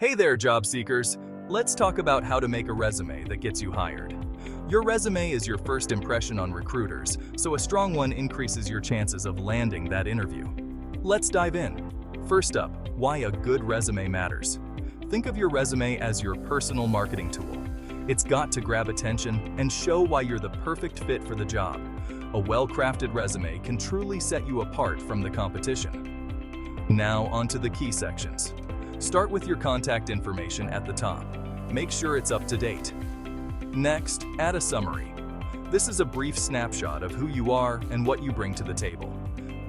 Hey there, job seekers! Let's talk about how to make a resume that gets you hired. Your resume is your first impression on recruiters, so a strong one increases your chances of landing that interview. Let's dive in. First up, why a good resume matters. Think of your resume as your personal marketing tool. It's got to grab attention and show why you're the perfect fit for the job. A well-crafted resume can truly set you apart from the competition. Now onto the key sections. Start with your contact information at the top. Make sure it's up to date. Next, add a summary. This is a brief snapshot of who you are and what you bring to the table.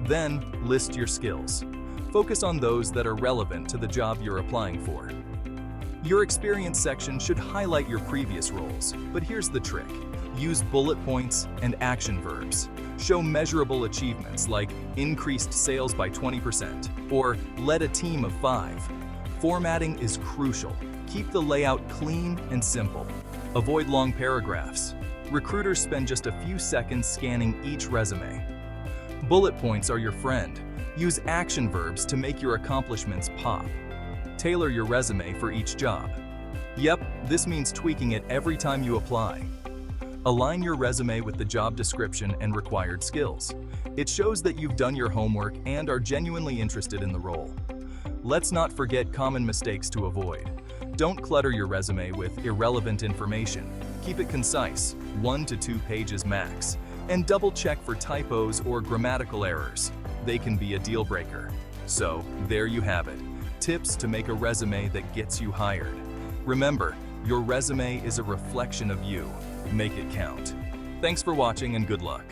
Then, list your skills. Focus on those that are relevant to the job you're applying for. Your experience section should highlight your previous roles, but here's the trick. Use bullet points and action verbs. Show measurable achievements like increased sales by 20% or led a team of 5. Formatting is crucial. Keep the layout clean and simple. Avoid long paragraphs. Recruiters spend just a few seconds scanning each resume. Bullet points are your friend. Use action verbs to make your accomplishments pop. Tailor your resume for each job. Yep, this means tweaking it every time you apply. Align your resume with the job description and required skills. It shows that you've done your homework and are genuinely interested in the role. Let's not forget common mistakes to avoid. Don't clutter your resume with irrelevant information. Keep it concise, 1 to 2 pages max, and double-check for typos or grammatical errors. They can be a deal breaker. So, there you have it. Tips to make a resume that gets you hired. Remember, your resume is a reflection of you. Make it count. Thanks for watching and good luck.